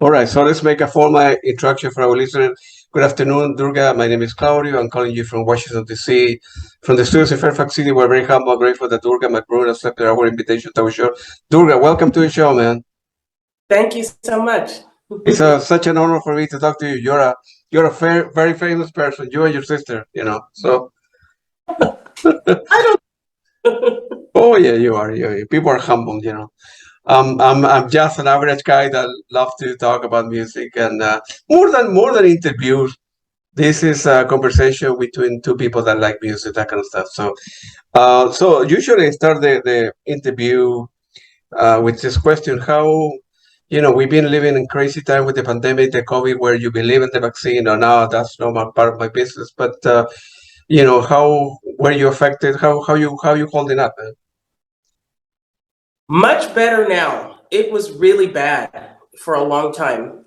All right, so let's make a formal introduction for our listeners. Good afternoon, Durga. My name is Claudio. I'm calling you from Washington, D.C., from the studios in Fairfax City. We're very humble and grateful that Durga McBroom accepted our invitation to our show. Durga, welcome to the show, man. Thank you so much. It's such an honor for me to talk to you. You're a very famous person. You and your sister, So. I don't. Oh yeah, you are. People are humble, I'm just an average guy that loves to talk about music, and more than interviews. This is a conversation between two people that like music, that kind of stuff. So usually I start the interview with this question: how, we've been living in crazy time with the pandemic, the COVID, where you believe in the vaccine or not. That's not part of my business, but how were you affected? How you holding up, man? Much better now. It was really bad for a long time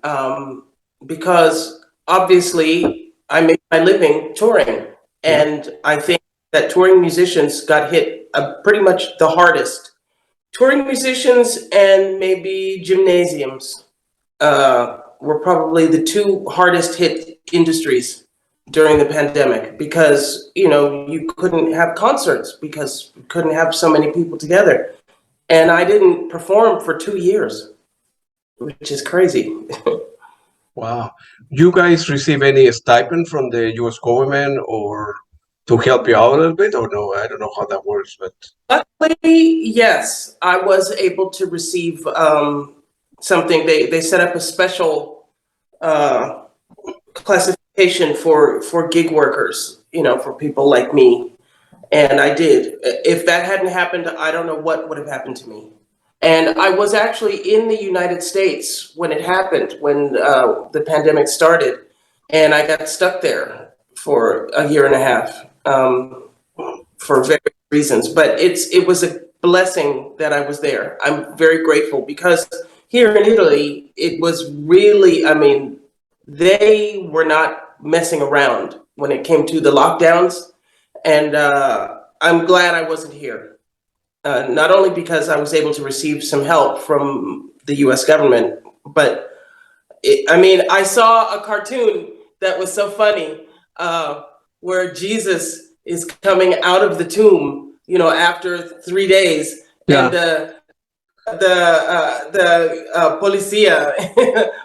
because obviously I make my living touring, and I think that touring musicians got hit pretty much the hardest. Touring musicians and maybe gymnasiums were probably the two hardest hit industries during the pandemic because, you couldn't have concerts because you couldn't have so many people together. And I didn't perform for 2 years, which is crazy. Wow. You guys receive any stipend from the U.S. government or to help you out a little bit, or no? I don't know how that works, but. Luckily, yes, I was able to receive something. They set up a special classification for gig workers, for people like me. And I did. If that hadn't happened, I don't know what would have happened to me. And I was actually in the United States when it happened, when the pandemic started, and I got stuck there for a year and a half for various reasons. But it was a blessing that I was there. I'm very grateful because here in Italy, it was really, they were not messing around when it came to the lockdowns. And I'm glad I wasn't here, not only because I was able to receive some help from the U.S. government, but I saw a cartoon that was so funny where Jesus is coming out of the tomb, after 3 days. Yeah. And the policia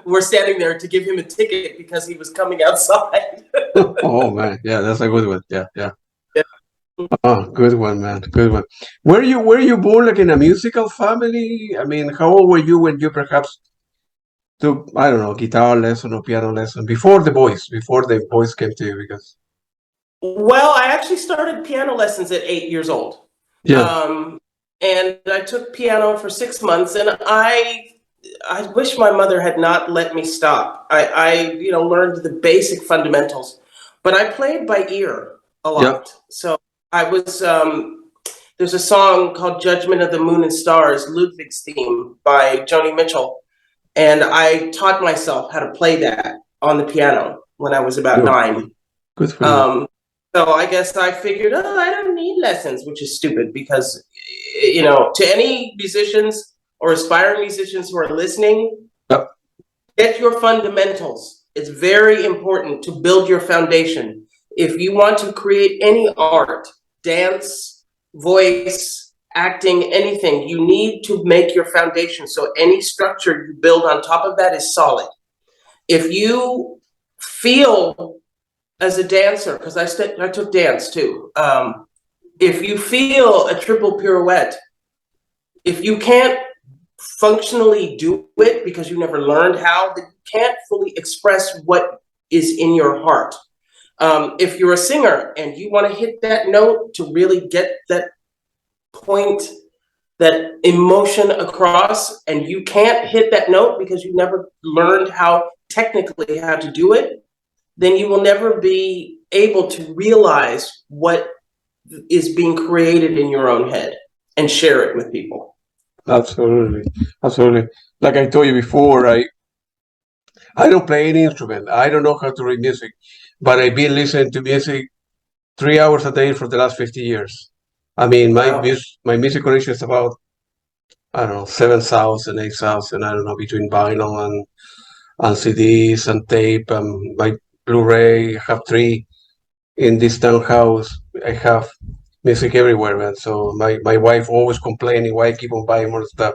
were standing there to give him a ticket because he was coming outside. Oh, man. Yeah, that's a good one. Yeah. Oh, good one, man. Good one. Were you born like in a musical family? How old were you when you perhaps took, I don't know, guitar lesson or piano lesson before the boys came to you? Because well, I actually started piano lessons at 8 years old. Yeah. And I took piano for 6 months, and I wish my mother had not let me stop. I learned the basic fundamentals, but I played by ear a lot. Yep. So I was, there's a song called Judgment of the Moon and Stars, Ludwig's theme by Joni Mitchell. And I taught myself how to play that on the piano when I was about 9. Good for you. So I guess I figured, I don't need lessons, which is stupid because, to any musicians or aspiring musicians who are listening, yep, get your fundamentals. It's very important to build your foundation. If you want to create any art, dance, voice, acting, anything, you need to make your foundation. So any structure you build on top of that is solid. If you feel as a dancer, because I took dance too, if you feel a triple pirouette, if you can't functionally do it because you never learned how, then you can't fully express what is in your heart. If you're a singer and you want to hit that note to really get that point, that emotion across, and you can't hit that note because you never learned how to do it, then you will never be able to realize what is being created in your own head and share it with people. Absolutely. Like I told you before, I don't play any instrument. I don't know how to read music, but I've been listening to music 3 hours a day for the last 50 years. My music collection is about, I don't know, 7,000, 8,000, I don't know, between vinyl and CDs and tape and my Blu-ray. I have 3 in this townhouse. I have music everywhere, man. So my wife always complaining why I keep on buying more stuff.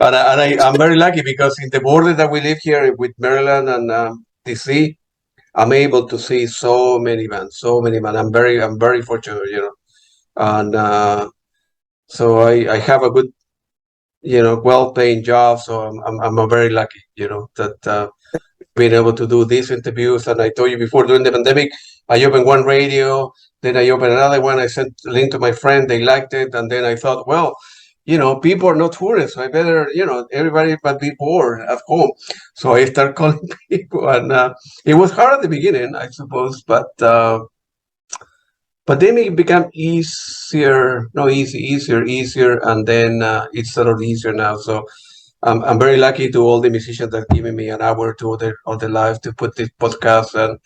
I'm very lucky because in the border that we live here with Maryland and DC, I'm able to see so many bands. I'm very fortunate, and so I have a good, well-paying job. So I'm very lucky, that being able to do these interviews. And I told you before, during the pandemic, I opened one radio, then I opened another one. I sent a link to my friend, they liked it, and then I thought, well, people are not tourists, so I better, everybody but be bored at home. So I started calling people, and it was hard at the beginning, I suppose, but then it became easier, easier, and then it's sort of easier now. So I'm very lucky to all the musicians that given me an hour or two of their life to put this podcast, and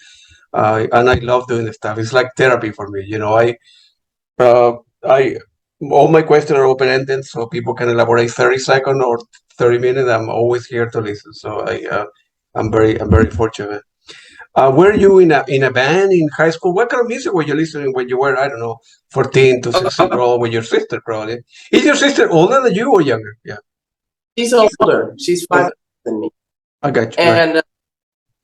I love doing this stuff. It's like therapy for me, I all my questions are open ended, so people can elaborate 30 seconds or 30 minutes. I'm always here to listen. So I'm very fortunate. Were you in a band in high school? What kind of music were you listening when you were, I don't know, 14 to 16 years old with your sister, probably? Is your sister older than you or younger? Yeah. She's older. She's 5 than me. I got you. And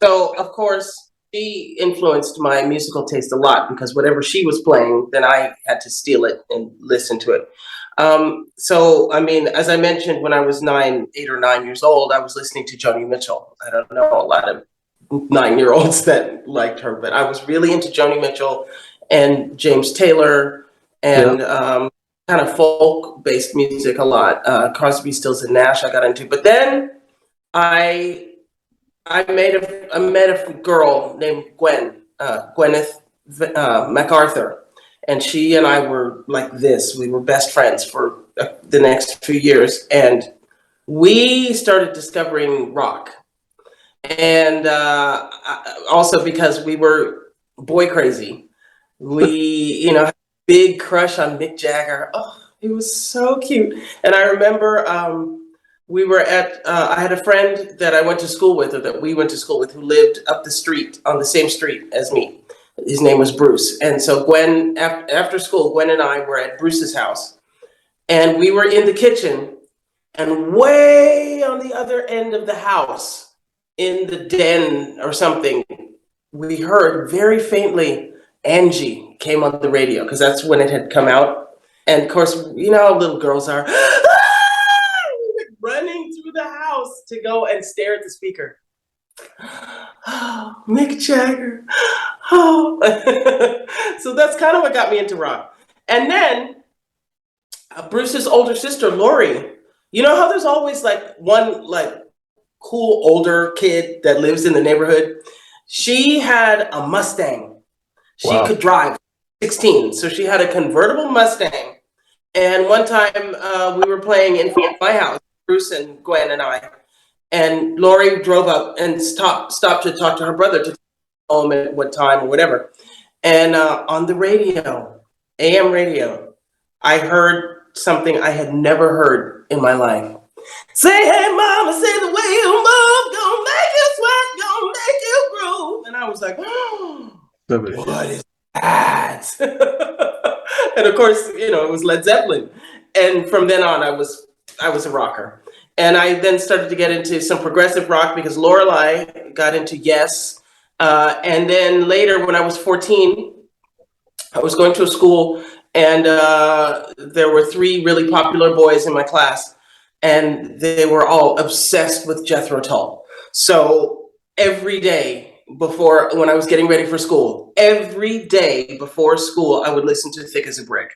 so, of course, she influenced my musical taste a lot because whatever she was playing, then I had to steal it and listen to it. So, I mean, as I mentioned, when I was 8 or 9 years old, I was listening to Joni Mitchell. I don't know a lot of 9-year-olds that liked her, but I was really into Joni Mitchell and James Taylor and kind of folk-based music a lot. Crosby, Stills and Nash I got into, but then I met a girl named Gwyneth MacArthur, and she and I were like this. We were best friends for the next few years, and we started discovering rock. And also because we were boy crazy, we, had a big crush on Mick Jagger. Oh, he was so cute. And I remember we were I had a friend that I went to school with, or that we went to school with, who lived up the street, on the same street as me. His name was Bruce. And so Gwen, after school, Gwen and I were at Bruce's house, and we were in the kitchen, and way on the other end of the house, in the den or something, we heard very faintly Angie came on the radio, because that's when it had come out. And of course, you know how little girls are, running through the house to go and stare at the speaker. Oh, Mick Jagger. Oh. So that's kind of what got me into rock. And then Bruce's older sister, Lori, you know how there's always like one cool older kid that lives in the neighborhood? She had a Mustang. She could drive, 16. So she had a convertible Mustang. And one time we were playing in my house, Bruce and Gwen and I, and Lori drove up and stopped to talk to her brother to home at what time or whatever. And on the radio, AM radio, I heard something I had never heard in my life. Say, hey, mama, say the way you move, gonna make you sweat, gonna make you groove. And I was like, oh, what is that? And of course, it was Led Zeppelin. And from then on, I was a rocker. And I then started to get into some progressive rock because Lorelei got into Yes. And then later, when I was 14, I was going to a school, and there were 3 really popular boys in my class, and they were all obsessed with Jethro Tull. So every day when I was getting ready for school, every day before school, I would listen to Thick as a Brick.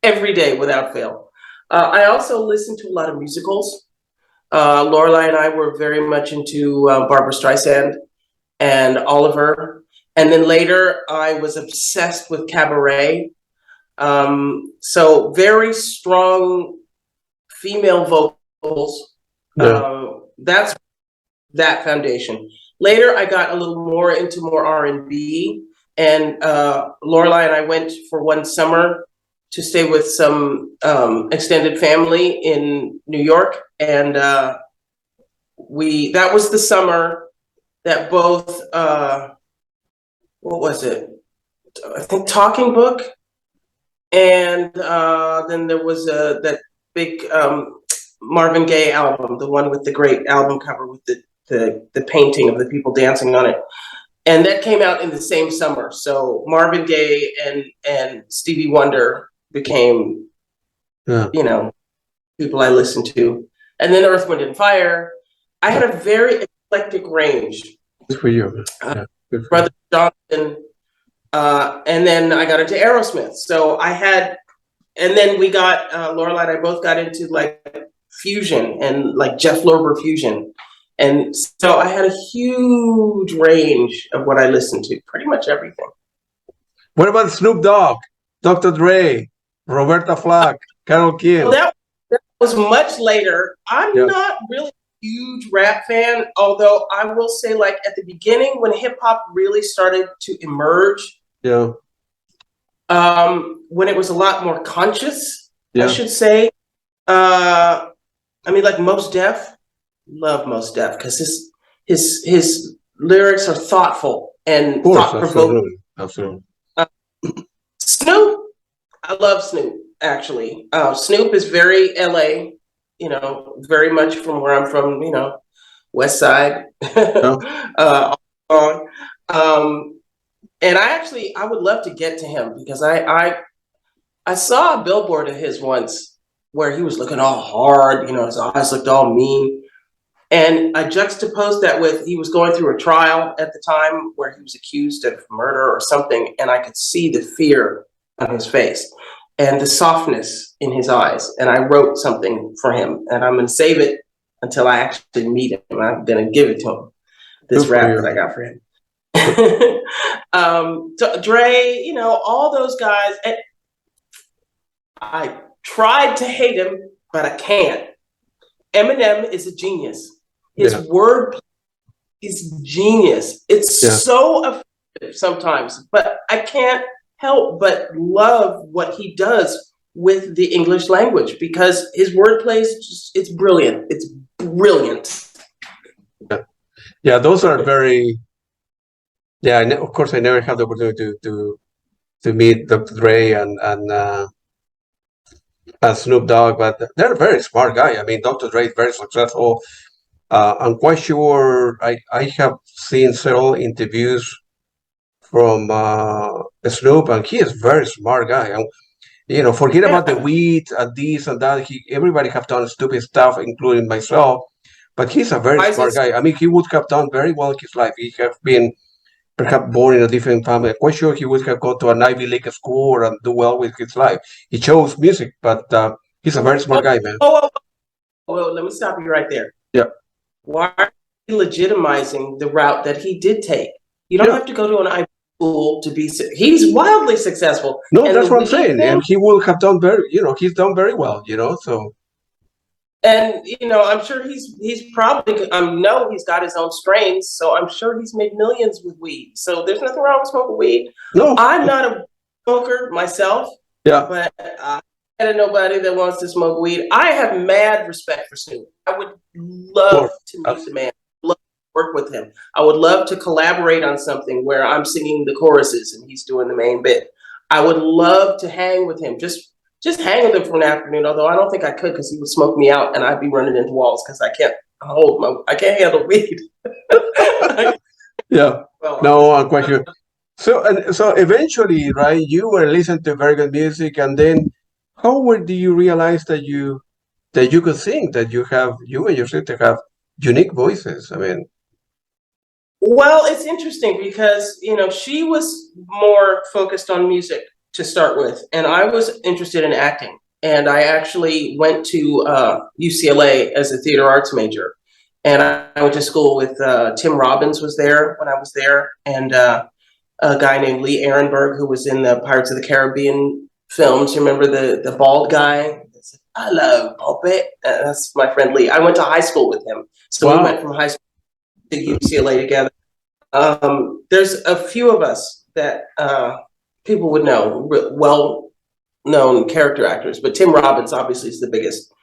Every day without fail. I also listened to a lot of musicals. Lorelei and I were very much into Barbra Streisand and Oliver. And then later, I was obsessed with cabaret. So very strong female vocals. That's that foundation. Later, I got a little more into more R&B. And Lorelei and I went for one summer to stay with some extended family in New York. And that was the summer that both, what was it? I think Talking Book, and then there was that big Marvin Gaye album, the one with the great album cover with the painting of the people dancing on it. And that came out in the same summer. So Marvin Gaye and Stevie Wonder became, you know, people I listened to. And then Earth, Wind and Fire. I had a very eclectic range. Good for you. Yeah, good for Brother Johnson. And then I got into Aerosmith. So I had, and then we got, Lorelei and I both got into like fusion and like Jeff Lorber fusion. And so I had a huge range of what I listened to, pretty much everything. What about Snoop Dogg, Dr. Dre, Roberta Flack, Carole King? Well, that was much later. I'm not really a huge rap fan, although I will say, like, at the beginning when hip hop really started to emerge, when it was a lot more conscious, I should say. I mean, like Mos Def. Love Mos Def because his lyrics are thoughtful and thought-provoking. Absolutely. Snoop, I love Snoop, actually. Snoop is very LA, you know, very much from where I'm from, you know, West Side. And I would love to get to him because I saw a billboard of his once where he was looking all hard, you know, his eyes looked all mean. And I juxtaposed that with, he was going through a trial at the time where he was accused of murder or something, and I could see the fear on his face and the softness in his eyes. And I wrote something for him, and I'm going to save it until I actually meet him. I'm going to give it to him, this rap that I got for him. So Dre, you know, all those guys. And I tried to hate him, but I can't. Eminem is a genius. His word is genius. It's so effective sometimes, but I can't help but love what he does with the English language because his wordplay is just, it's brilliant. It's brilliant. Yeah, those are very, of course I never had the opportunity to meet Dr. Dre and Snoop Dogg, but they're a very smart guy. I mean, Dr. Dre is very successful. I'm quite sure I have seen several interviews from Snoop, and he is a very smart guy. And, you know, forget about the weed and this and that. Everybody have done stupid stuff, including myself. But he's a very smart guy. I mean, he would have done very well in his life. He have been perhaps born in a different family. I'm quite sure he would have gone to an Ivy League school and do well with his life. He chose music, but he's a very smart guy, man. Well, let me stop you right there. Yeah. Why are you legitimizing the route that he did take? You don't have to go to an Ivy school to be. He's wildly successful. No, that's what I'm saying. And he will have done very. You know, he's done very well. You know, so. And you know, I'm sure he's probably. No, he's got his own strains, so I'm sure he's made millions with weed. So there's nothing wrong with smoking weed. No, I'm not a smoker myself. Yeah, but I don't know nobody that wants to smoke weed. I have mad respect for Snoop. I would love to meet the man. I'd love to work with him. I would love to collaborate on something where I'm singing the choruses and he's doing the main bit. I would love to hang with him. Just hang with him for an afternoon. Although I don't think I could because he would smoke me out and I'd be running into walls because I can't handle weed. Yeah. Well, no, I'm quite sure. So eventually, right? You were listening to very good music, and then do you realize that you could sing, that you and your sister have unique voices? I mean, well, it's interesting because, you know, she was more focused on music to start with, and I was interested in acting. And I actually went to UCLA as a theater arts major, and I went to school with Tim Robbins was there when I was there, and a guy named Lee Ehrenberg who was in the Pirates of the Caribbean films. You remember the bald guy? I love puppet. That's my friend Lee. I went to high school with him. So we went from high school to UCLA together. There's a few of us that people would know, well-known character actors, but Tim Robbins obviously is the biggest.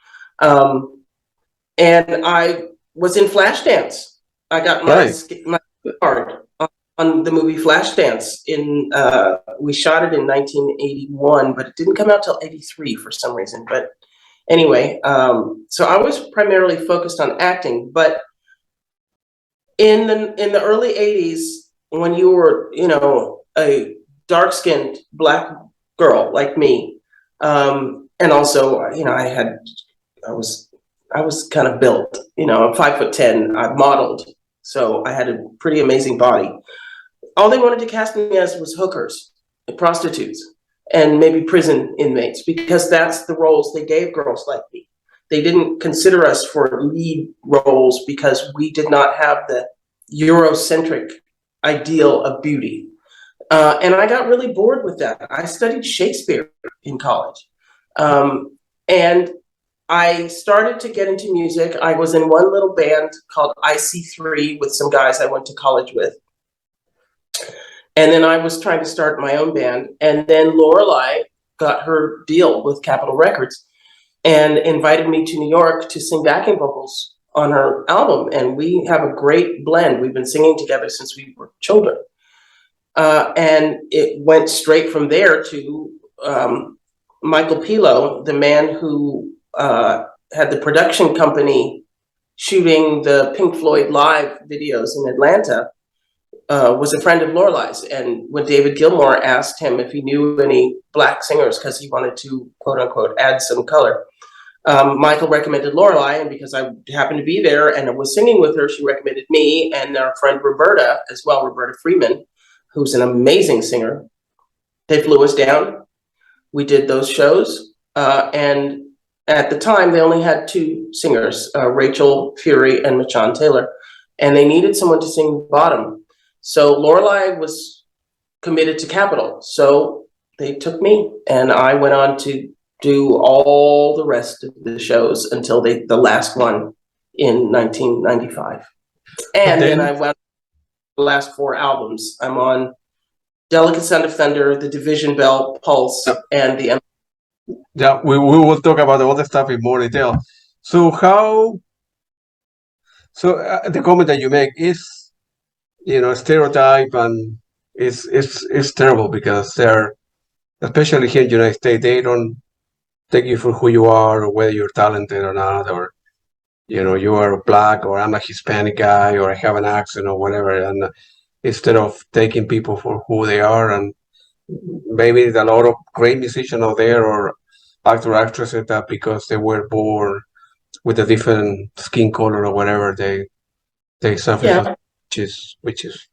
And I was in Flashdance. I got my card on the movie Flashdance. We shot it in 1981, but it didn't come out till 83 for some reason. But anyway, so I was primarily focused on acting. But in the early 80s, when you were, a dark-skinned Black girl like me, and also, I was kind of built, I'm 5'10", I modeled, so I had a pretty amazing body. All they wanted to cast me as was hookers, prostitutes, and maybe prison inmates, because that's the roles they gave girls like me. They didn't consider us for lead roles because we did not have the Eurocentric ideal of beauty. And I got really bored with that. I studied Shakespeare in college. And I started to get into music. I was in one little band called IC3 with some guys I went to college with. And then I was trying to start my own band. And then Lorelei got her deal with Capitol Records and invited me to New York to sing backing vocals on her album. And we have a great blend. We've been singing together since we were children. And it went straight from there to Michael Pilo, the man who had the production company shooting the Pink Floyd live videos in Atlanta, was a friend of Lorelei's. And when David Gilmour asked him if he knew any Black singers, because he wanted to, quote unquote, add some color, Michael recommended Lorelei, and because I happened to be there and I was singing with her, she recommended me and our friend Roberta as well, Roberta Freeman, who's an amazing singer. They flew us down. We did those shows. And at the time, they only had two singers, Rachel Fury and Machan Taylor, and they needed someone to sing bottom. So Lorelei was committed to Capitol. So they took me, and I went on to do all the rest of the shows until the last one in 1995. And then I went the last 4 albums. I'm on Delicate Sound of Thunder, The Division Bell, Pulse, and the... Yeah, we will talk about all the stuff in more detail. So the comment that you make is, stereotype, and it's terrible because they're, especially here in the United States, they don't take you for who you are or whether you're talented or not, or you are Black, or I'm a Hispanic guy, or I have an accent or whatever. And instead of taking people for who they are, and maybe there's a lot of great musicians out there or actor actresses that because they were born with a different skin color or whatever, they suffer, which is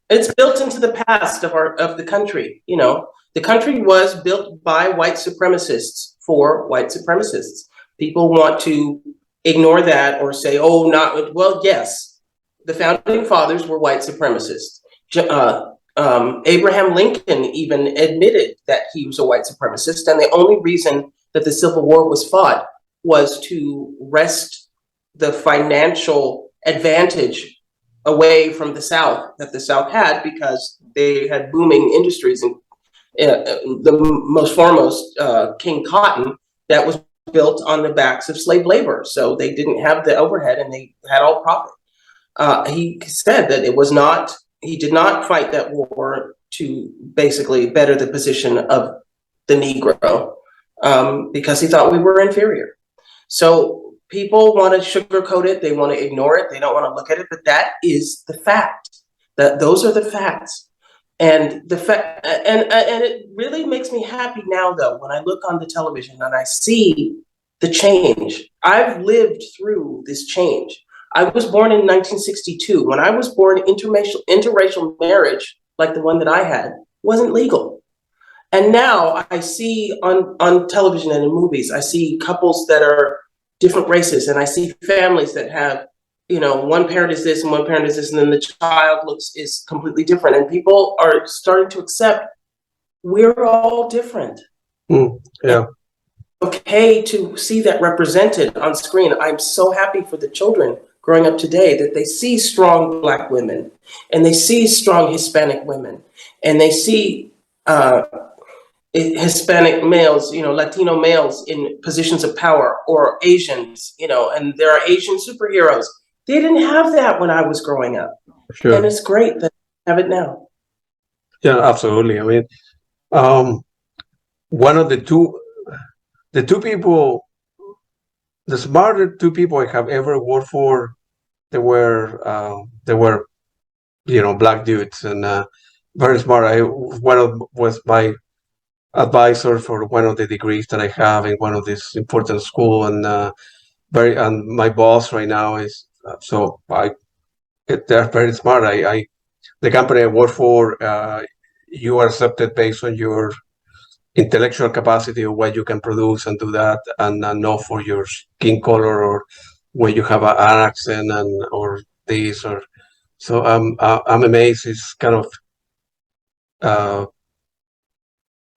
it's built into the past of the country. The country was built by white supremacists for white supremacists. People want to ignore that or say, oh, not, well, yes, the founding fathers were white supremacists. Abraham Lincoln even admitted that he was a white supremacist, and the only reason that the Civil War was fought was to wrest the financial advantage away from the South that the South had, because they had booming industries, and the most foremost, King Cotton, that was built on the backs of slave labor. So they didn't have the overhead and they had all profit. He said that he did not fight that war to basically better the position of the Negro, because he thought we were inferior. So people want to sugarcoat it. They want to ignore it. They don't want to look at it, but that is the fact. Those are the facts. And and it really makes me happy now, though, when I look on the television and I see the change. I've lived through this change. I was born in 1962. When I was born, interracial marriage, like the one that I had, wasn't legal. And now I see on television and in movies, I see couples that are different races, and I see families that have, one parent is this and one parent is this, and then the child is completely different. And people are starting to accept we're all different. Yeah. Okay to see that represented on screen. I'm so happy for the children growing up today that they see strong Black women, and they see strong Hispanic women, and they see Hispanic males, Latino males in positions of power, or Asians, and there are Asian superheroes. They didn't have that when I was growing up. Sure. And it's great that they have it now. Yeah, absolutely. I mean, one of the two people, the smarter two people I have ever worked for, they were black dudes, and very smart. Was my advisor for one of the degrees that I have in one of these important school, and my boss right now is they're very smart. The company I work for, you are accepted based on your intellectual capacity of what you can produce and do that, and not for your skin color or when you have an accent or this or so. I'm amazed. It's kind of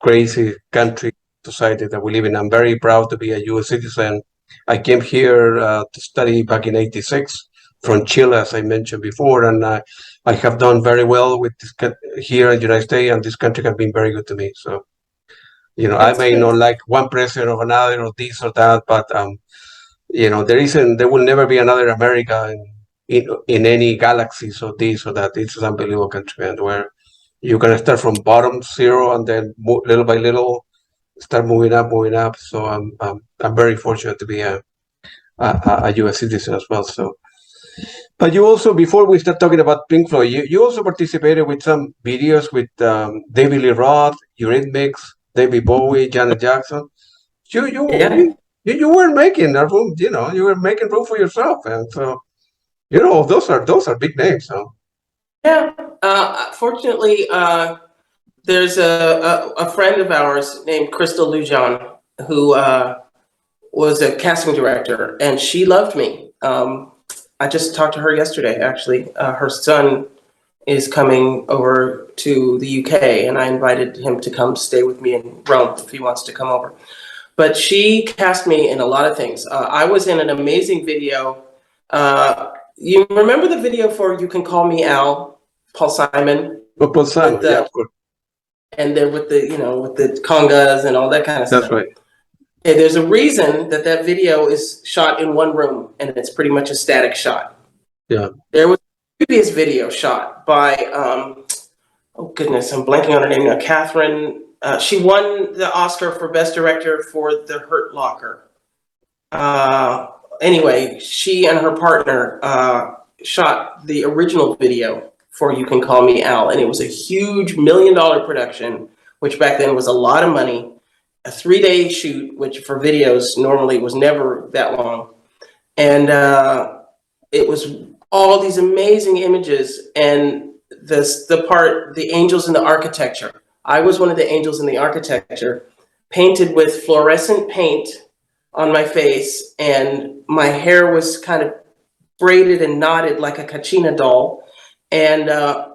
crazy country society that we live in. I'm very proud to be a U.S. citizen. I came here to study back in '86 from Chile, as I mentioned before, and I have done very well with this here in the United States, and this country has been very good to me. So, I may not like one president or another or this or that, but there will never be another America in any galaxy. So this or that, it's an unbelievable country, and where you're gonna start from bottom zero and then little by little start moving up. So I'm very fortunate to be a U.S. citizen as well. So, but you also, before we start talking about Pink Floyd, you also participated with some videos with David Lee Roth, Eurythmics, David Bowie, Janet Jackson. You weren't making a room. You were making room for yourself, and so those are big names. So. Yeah. Fortunately, there's a friend of ours named Crystal Lujan who was a casting director, and she loved me. I just talked to her yesterday, actually. Her son is coming over to the UK, and I invited him to come stay with me in Rome if he wants to come over. But she cast me in a lot of things. I was in an amazing video. You remember the video for You Can Call Me Al? Paul Simon. Paul Simon, yeah, of course. And then with the congas and all that kind of stuff. That's right. Okay, there's a reason that video is shot in one room, and it's pretty much a static shot. Yeah. There was a previous video shot by, oh goodness, I'm blanking on her name now, Catherine. She won the Oscar for Best Director for The Hurt Locker. Anyway, she and her partner shot the original video for You Can Call Me Al, and it was a huge $1 million production, which back then was a lot of money. A 3-day shoot, which for videos normally was never that long, and it was all these amazing images, and the angels in the architecture. I was one of the angels in the architecture, painted with fluorescent paint on my face, and my hair was kind of braided and knotted like a Kachina doll. And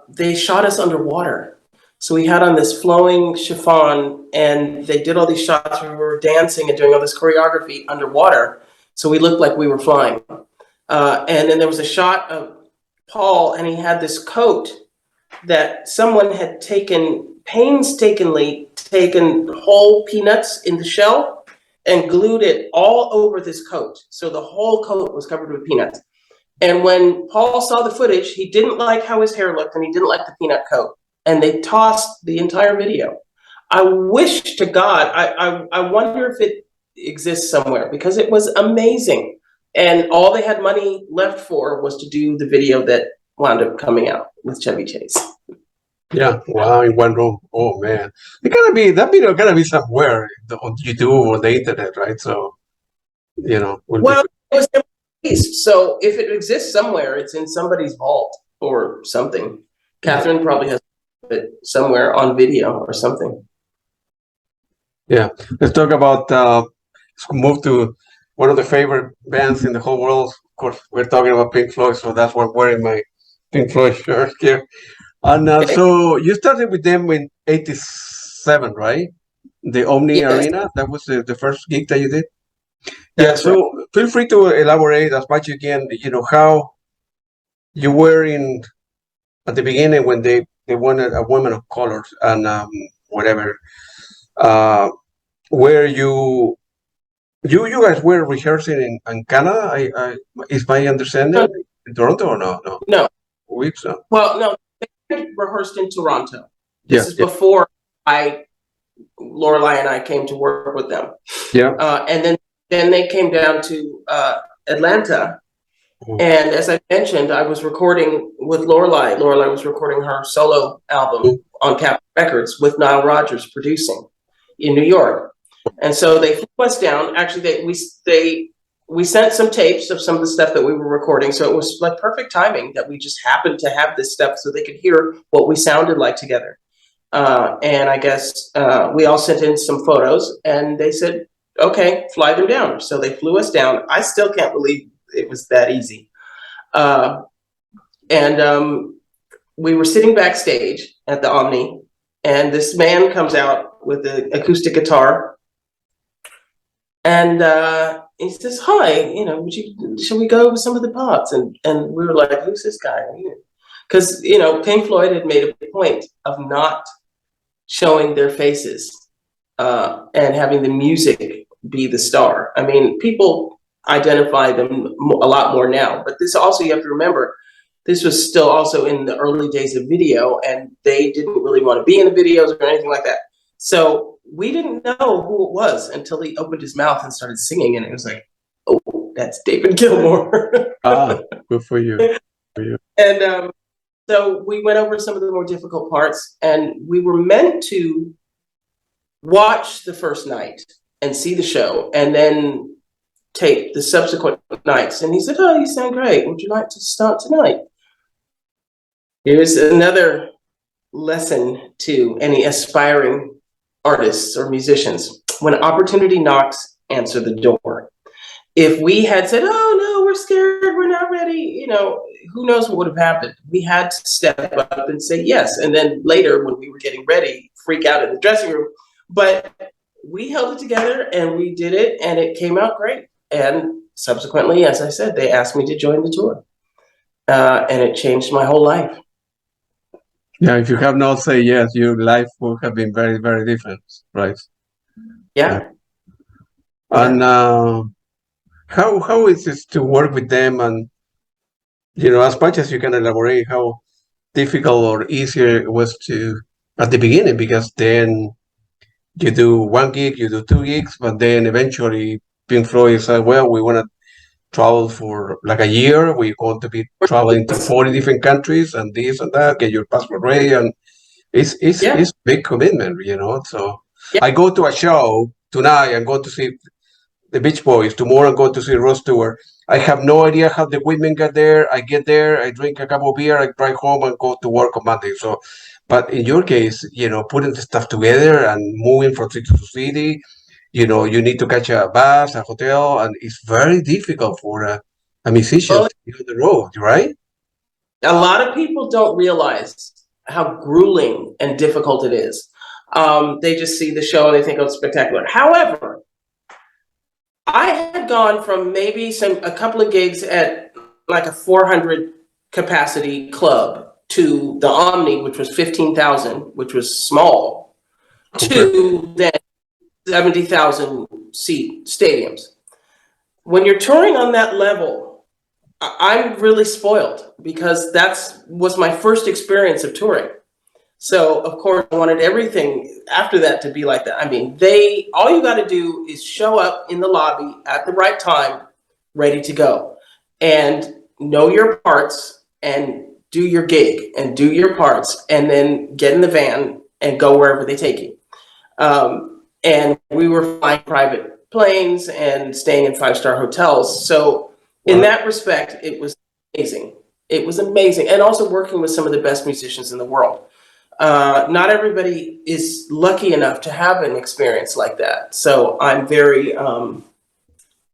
they shot us underwater. So we had on this flowing chiffon, and they did all these shots where we were dancing and doing all this choreography underwater. So we looked like we were flying. And then there was a shot of Paul, and he had this coat that someone had painstakingly taken whole peanuts in the shell and glued it all over this coat. So the whole coat was covered with peanuts. And when Paul saw the footage, he didn't like how his hair looked, and he didn't like the peanut coat. And they tossed the entire video. I wish to God, I wonder if it exists somewhere, because it was amazing. And all they had money left for was to do the video that wound up coming out with Chevy Chase. Yeah, wow, in one room. Oh man, that video gotta be somewhere on YouTube or the internet, right? So, it was released. So if it exists somewhere, it's in somebody's vault or something. Catherine probably has it somewhere on video or something. Yeah, let's talk about. Let's move to one of the favorite bands in the whole world. Of course, we're talking about Pink Floyd, so that's why I'm wearing my Pink Floyd shirt here. And so you started with them in '87, right? The Omni Arena. That was the first gig that you did. That's so right. Feel free to elaborate as much as you can. How you were at the beginning when they wanted a woman of color and whatever. where you guys were rehearsing in Canada. I is my understanding in Toronto or no? No. Weeks. No. Well, no, they rehearsed in Toronto. Yeah, This is before Lorelei and I came to work with them. Yeah. And then they came down to Atlanta. And as I mentioned, I was recording with Lorelei. Lorelei was recording her solo album on Capitol Records with Nile Rodgers producing in New York. And so they flew us down. Actually, we sent some tapes of some of the stuff that we were recording. So it was like perfect timing that we just happened to have this stuff so they could hear what we sounded like together. And I guess we all sent in some photos and they said, okay, fly them down. So they flew us down. I still can't believe it was that easy. We were sitting backstage at the Omni, and this man comes out with an acoustic guitar, and he says, "Hi, should we go over some of the parts?" And we were like, "Who's this guy?" Because Pink Floyd had made a point of not showing their faces and having the music be the star. I mean, people identify them a lot more now, but this also, you have to remember, this was still also in the early days of video, and they didn't really want to be in the videos or anything like that. So we didn't know who it was until he opened his mouth and started singing, and it was like, oh, that's David Gilmour. Good for you. And so we went over some of the more difficult parts, and we were meant to watch the first night and see the show, and then tape the subsequent nights. And he said, "Oh, you sound great. Would you like to start tonight?" Here's another lesson to any aspiring artists or musicians. When opportunity knocks, answer the door. If we had said, "Oh no, we're scared, we're not ready," who knows what would have happened. We had to step up and say yes. And then later, when we were getting ready, freak out in the dressing room. But we held it together and we did it, and it came out great. And subsequently, as I said, they asked me to join the tour, and it changed my whole life. Yeah, if you have not said yes, your life would have been very, very different, right? Yeah. And how is it to work with them? And as much as you can elaborate, how difficult or easier it was to at the beginning, because then you do one gig, you do 2 gigs, but then eventually Pink Floyd said, "Well, we want to travel for like a year. We're going to be traveling to 40 different countries and this and that, get your passport ready." And it's big commitment, So I go to a show tonight, I'm going to see the Beach Boys. Tomorrow I'm going to see Ross Stewart. I have no idea how the equipment got there. I get there, I drink a cup of beer, I drive home and go to work on Monday. So, but in your case, putting the stuff together and moving from city to city, you need to catch a bus, a hotel, and it's very difficult for a musician to be on the road, right? A lot of people don't realize how grueling and difficult it is. They just see the show and they think, "Oh, it's spectacular." However, I had gone from maybe a couple of gigs at like a 400 capacity club to the Omni, which was 15,000, which was small, to then 70,000 seat stadiums. When you're touring on that level, I'm really spoiled because was my first experience of touring. So of course I wanted everything after that to be like that. I mean, all you got to do is show up in the lobby at the right time, ready to go, and know your parts and do your gig and do your parts, and then get in the van and go wherever they take you. And we were flying private planes and staying in 5-star hotels. So in that respect, it was amazing. It was amazing. And also working with some of the best musicians in the world. Not everybody is lucky enough to have an experience like that. So I'm very,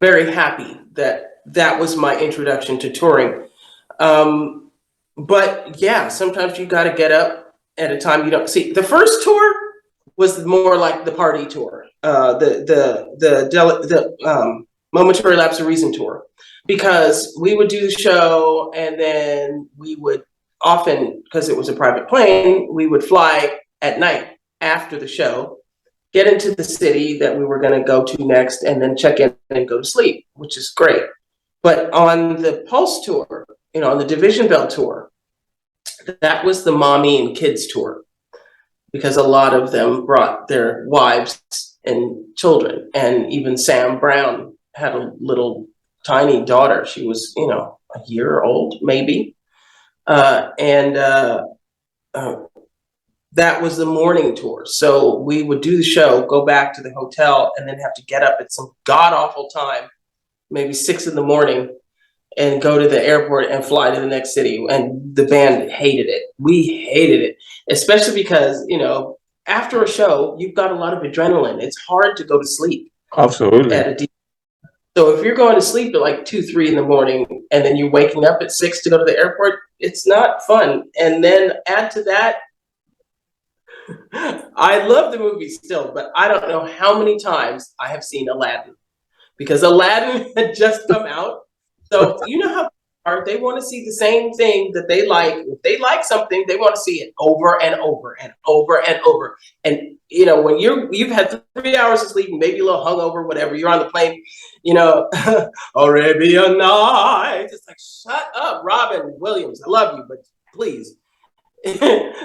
very happy that was my introduction to touring. But yeah, sometimes you got to get up at a time you don't see. The first tour was more like the party tour, the Momentary Lapse of Reason tour, because we would do the show and then we would often, because it was a private plane, we would fly at night after the show get into the city that we were going to go to next, and then check in and go to sleep, which is great. But on the Pulse tour, on the Division Bell tour, that was the mommy and kids tour, because a lot of them brought their wives and children. And even Sam Brown had a little tiny daughter. She was, a year old, maybe. That was the morning tour. So we would do the show, go back to the hotel, and then have to get up at some god-awful time, maybe 6 a.m, and go to the airport and fly to the next city. And the band hated it. We hated it, especially because, after a show, you've got a lot of adrenaline. It's hard to go to sleep. Absolutely. So if you're going to sleep at like 2, 3 a.m, and then you're waking up at 6 to go to the airport, it's not fun. And then add to that, I love the movie still, but I don't know how many times I have seen Aladdin, because Aladdin had just come out. So you know how they want to see the same thing that they like. If they like something, they want to see it over and over and over and over. And when you've had 3 hours of sleep, maybe a little hungover, whatever, you're on the plane, Arabian Nights. It's like, shut up, Robin Williams. I love you, but please.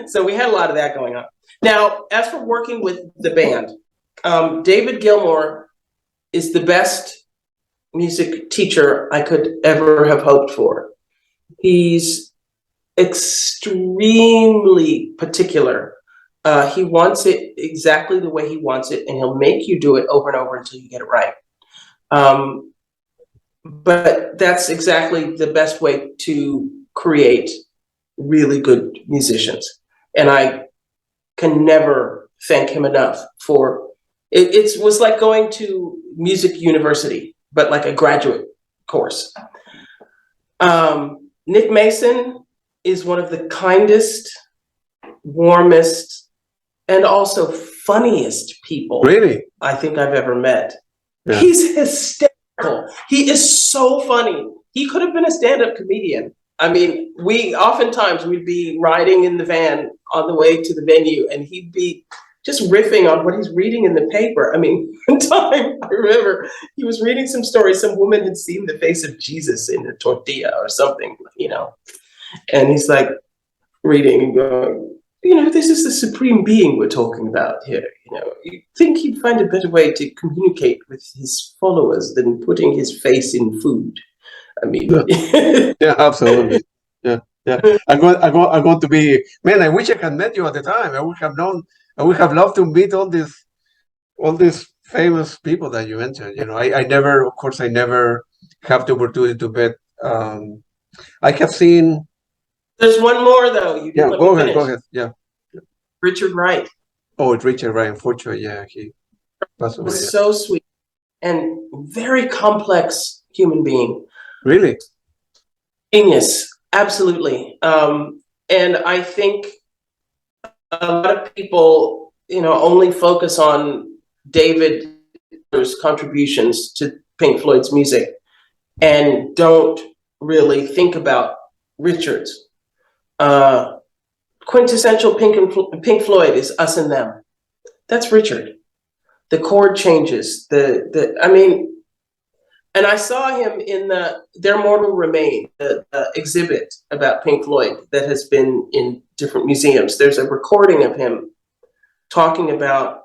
So we had a lot of that going on. Now, as for working with the band, David Gilmour is the best music teacher I could ever have hoped for. He's extremely particular. He wants it exactly the way he wants it, and he'll make you do it over and over until you get it right. But that's exactly the best way to create really good musicians. And I can never thank him enough for it. It was like going to music university, but like a graduate course. Nick Mason is one of the kindest, warmest, and also funniest people I think I've ever met. Yeah. He's hysterical. He is so funny. He could have been a stand-up comedian. I mean, we'd be riding in the van on the way to the venue, and he'd be just riffing on what he's reading in the paper. I mean, one time I remember he was reading some story. Some woman had seen the face of Jesus in a tortilla or something, and he's like reading and going, this is the supreme being we're talking about here. You think he'd find a better way to communicate with his followers than putting his face in food. I mean, yeah, absolutely. Yeah. I'm going to be, man, I wish I had met you at the time. I would have loved to meet all these famous people that you mentioned. I never have the opportunity to meet. I have seen. There's one more though. Go ahead. Yeah. Richard Wright. Oh, it's Richard Wright. Unfortunately, yeah, he passed away. Was so sweet and very complex human being. Really? Genius, absolutely. And I think a lot of people, only focus on David's contributions to Pink Floyd's music and don't really think about Richard's. Quintessential Pink Floyd is Us and Them. That's Richard. The chord changes, and I saw him in Their Mortal Remain, the exhibit about Pink Floyd that has been in different museums. There's a recording of him talking about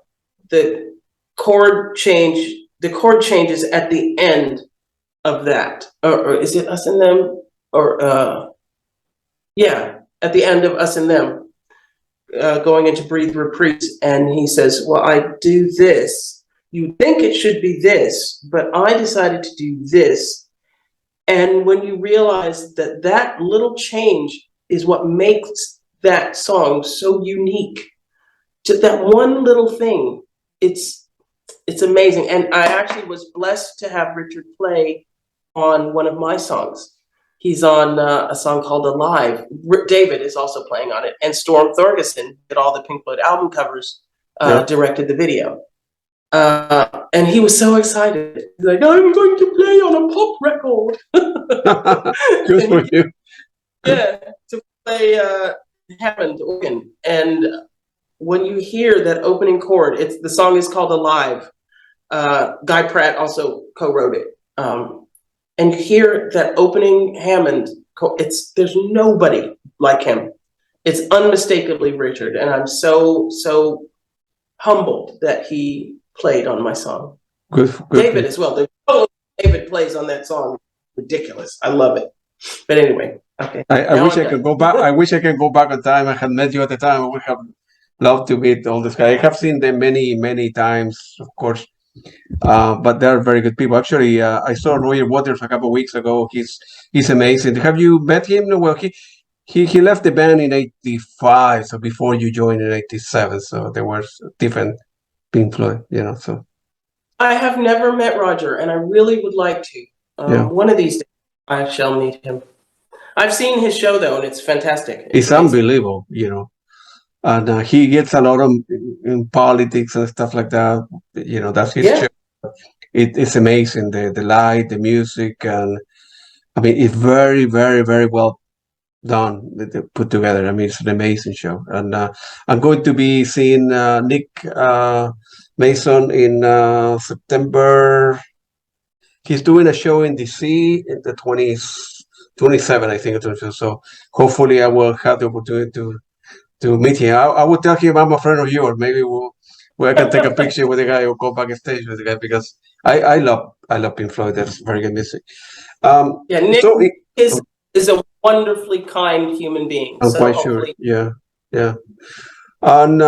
the chord changes at the end of that. Or is it Us and Them? At the end of Us and Them, going into Breathe Reprise. And he says, well, I do this. You think it should be this, but I decided to do this. And when you realize that little change is what makes that song so unique, to that one little thing, it's amazing. And I actually was blessed to have Richard play on one of my songs. He's on a song called Alive. David is also playing on it. And Storm Thorgerson did all the Pink Floyd album covers, directed the video. And he was so excited. He's like, I'm going to play on a pop record. Good for you. Yeah, to play Hammond organ. And when you hear that opening chord, the song is called Alive. Guy Pratt also co-wrote it. And you hear that opening Hammond, there's nobody like him. It's unmistakably Richard, and I'm so humbled that he played on my song. Good. David as well. The solo David plays on that song, ridiculous. I love it. But anyway, okay. I wish I could go back. I wish I could go back in time. I had met you at the time. I would have loved to meet all these guys. I have seen them many times, of course. But they're very good people. Actually, I saw Roger Waters a couple of weeks ago. He's amazing. Have you met him? No, well, he left the band in '85, so before you joined in '87. So there was different Pink Floyd, So I have never met Roger, and I really would like to. One of these days, I shall meet him. I've seen his show though, and it's fantastic. It's unbelievable, And he gets a lot in politics and stuff like that. That's his show. It's amazing. The light, the music, and I mean, it's very, very, very well done, put together. I mean, it's an amazing show. And I'm going to be seeing Nick Mason in September. He's doing a show in DC in the 27, I think. So hopefully I will have the opportunity to meet him. I would tell him I'm a friend of yours. Maybe I can take a picture with the guy or go backstage with the guy, because I love Pink Floyd. That's very good music. Nick is a wonderfly kind human being. I'm quite sure. Yeah. And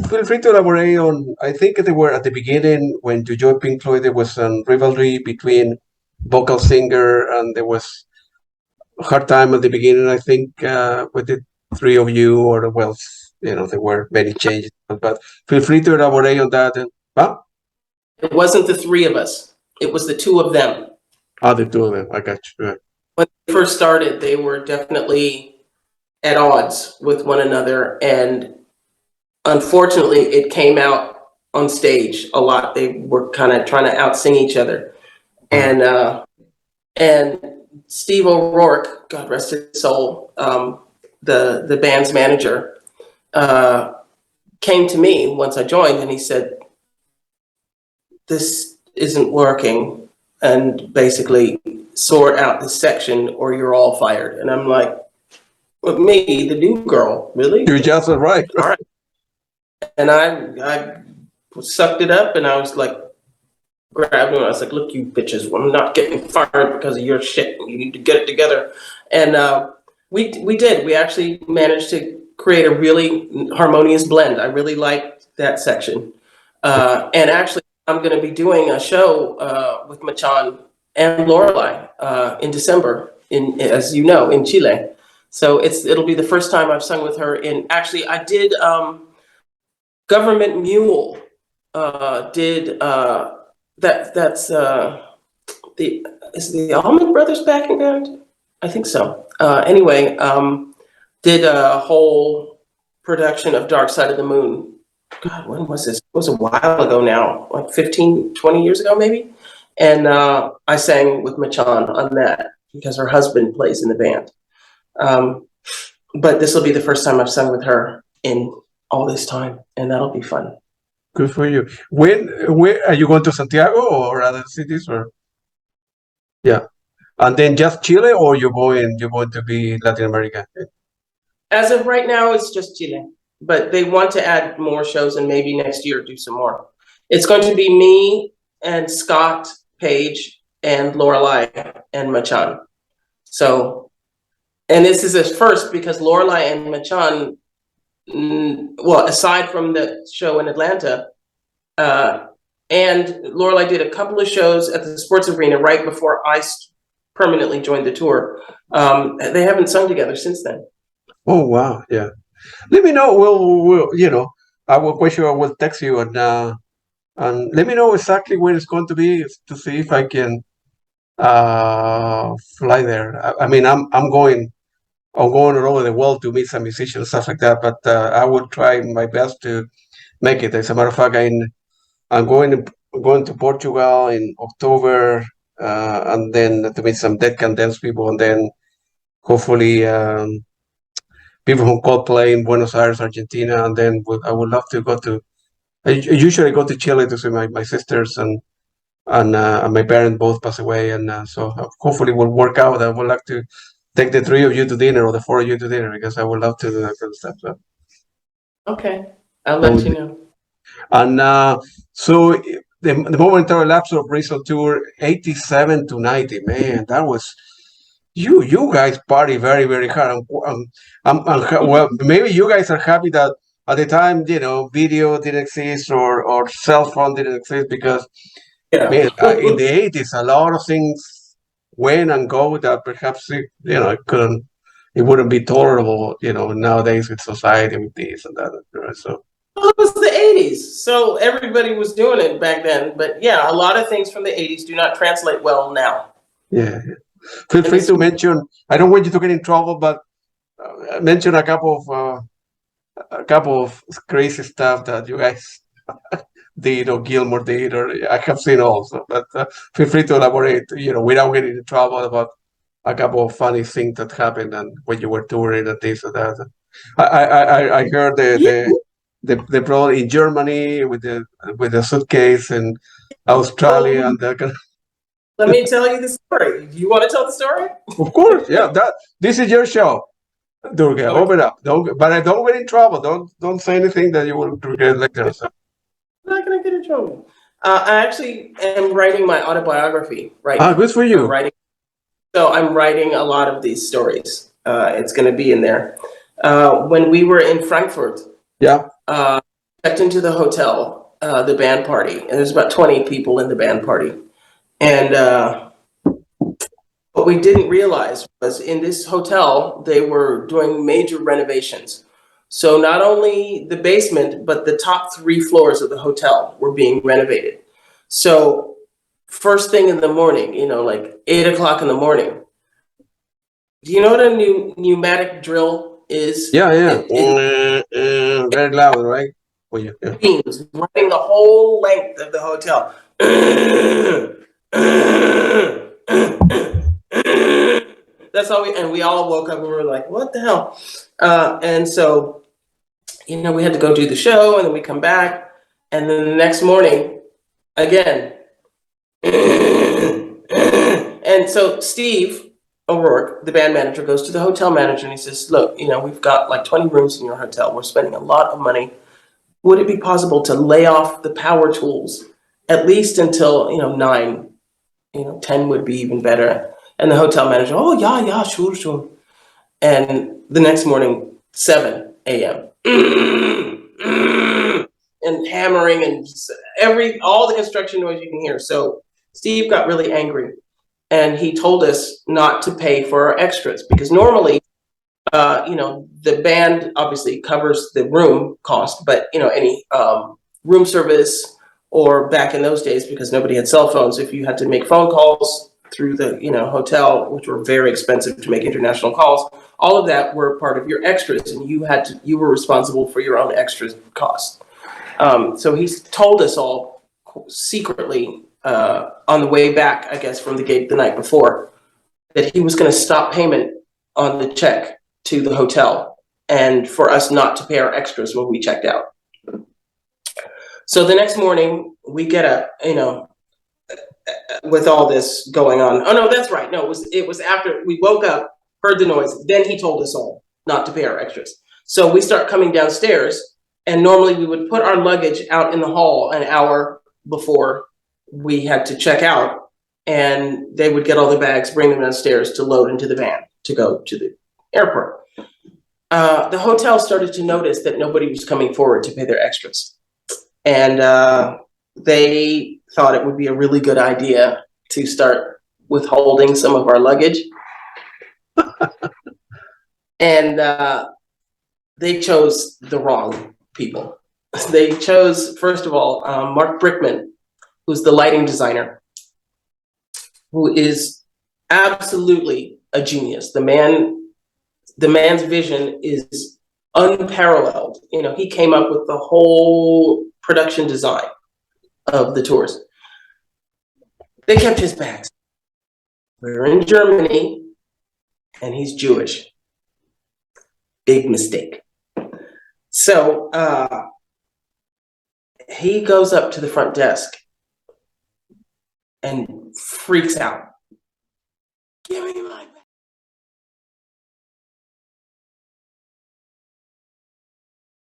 feel free to elaborate on. I think they were at the beginning when you joined Pink Floyd. There was a rivalry between vocal singer, and there was a hard time at the beginning. I think with the three of you, or there were many changes. But feel free to elaborate on that. It wasn't the three of us. It was the two of them. The two of them. I got you. Right. When they first started, they were definitely at odds with one another, and unfortunately, it came out on stage a lot. They were kind of trying to out-sing each other, and Steve O'Rourke, God rest his soul, the band's manager, came to me once I joined, and he said, "This isn't working, and basically sort out this section or you're all fired." And I'm like, "With me, the new girl, really?" You're just right. All right. And I sucked it up, and I was like, grabbed him. I was like, "Look, you bitches, I'm not getting fired because of your shit. You need to get it together." And we did. We actually managed to create a really harmonious blend. I really liked that section. And actually, I'm going to be doing a show with Machan and Lorelei in December, as you know, in Chile. So it'll be the first time I've sung with her. Actually, I did Government Mule. That's is the Allman Brothers backing band? I think so. Anyway, did a whole production of Dark Side of the Moon. God, when was this? It was a while ago now, like 15, 20 years ago, maybe. And I sang with Machan on that because her husband plays in the band. But this will be the first time I've sung with her in all this time, and that'll be fun. Good for you. Where are you going to Santiago or other cities, or? Yeah, and then just Chile, or you're going to be Latin America? As of right now, it's just Chile, but they want to add more shows and maybe next year do some more. It's going to be me and Scott Page and Lorelei and Machan. So, and this is a first because Lorelei and Machan, well, aside from the show in Atlanta, and Lorelei did a couple of shows at the Sports Arena right before I permanently joined the tour. They haven't sung together since then. Oh wow, yeah. Let me know. We'll I will question. I will text you and let me know exactly where it's going to be to see if I can fly there. I mean, I'm going all over the world to meet some musicians and stuff like that. But I will try my best to make it. As a matter of fact, I'm going to Portugal in October, and then to meet some Dead Can Dance people, and then hopefully people who Coldplay in Buenos Aires, Argentina, and then I would love to go to. I usually go to Chile to see my sisters and my parents both passed away, and so hopefully will work out. I would like to take the three of you to dinner or the four of you to dinner because I would love to do that kind of stuff. So. Okay, I'll let you know. And so the Momentary Lapse of Bristol tour, 87 to 90, man, that was you guys party very, very hard. Well, maybe you guys are happy that at the time, video didn't exist or cell phone didn't exist because man, in the 80s, a lot of things went and go that perhaps it wouldn't be tolerable, nowadays with society with this and that. Right? So. Well, it was the 80s, so everybody was doing it back then. But yeah, a lot of things from the 80s do not translate well now. Yeah. Feel free to mention. I don't want you to get in trouble, but mention a couple of crazy stuff that you guys did or Gilmour did, or I have seen also. But feel free to elaborate. Without getting in trouble about a couple of funny things that happened and when you were touring and this or that. I heard the problem in Germany with the suitcase and Australia and that kind of. Let me tell you the story. Do you want to tell the story? Of course, yeah. This is your show, Durga. Okay. Open up. Don't get in trouble. Don't say anything that you will regret later. So. I'm not gonna get in trouble. I actually am writing my autobiography right now. Good for you. I'm writing a lot of these stories. It's gonna be in there. When we were in Frankfurt, checked into the hotel, the band party, and there's about 20 people in the band party. And what we didn't realize was in this hotel, they were doing major renovations. So not only the basement, but the top 3 floors of the hotel were being renovated. So first thing in the morning, like 8 o'clock in the morning, do you know what a pneumatic drill is? Yeah. Very loud, right? Oh, yeah. Beams running the whole length of the hotel. That's all we all woke up and we were like, what the hell? And so, we had to go do the show and then we come back. And then the next morning, again. And so Steve O'Rourke, the band manager, goes to the hotel manager and he says, look, we've got like 20 rooms in your hotel. We're spending a lot of money. Would it be possible to lay off the power tools at least until, 9, 10 would be even better. And the hotel manager, oh, yeah, sure. And the next morning, 7 a.m. and hammering and all the construction noise you can hear. So Steve got really angry and he told us not to pay for our extras because normally, the band obviously covers the room cost, but, any room service or back in those days, because nobody had cell phones, if you had to make phone calls through the hotel, which were very expensive to make international calls, all of that were part of your extras, and you were responsible for your own extras costs. So he told us all secretly on the way back, I guess, from the gig the night before, that he was going to stop payment on the check to the hotel and for us not to pay our extras when we checked out. So the next morning we get up, with all this going on. Oh no, that's right. No, it was after we woke up, heard the noise. Then he told us all not to pay our extras. So we start coming downstairs and normally we would put our luggage out in the hall an hour before we had to check out and they would get all the bags, bring them downstairs to load into the van to go to the airport. The hotel started to notice that nobody was coming forward to pay their extras. And they thought it would be a really good idea to start withholding some of our luggage. And they chose the wrong people. They chose, first of all, Mark Brickman, who's the lighting designer, who is absolutely a genius. The man's vision is unparalleled. He came up with the whole production design of the tours. They kept his bags. We were in Germany and he's Jewish. Big mistake. So he goes up to the front desk and freaks out. Give me my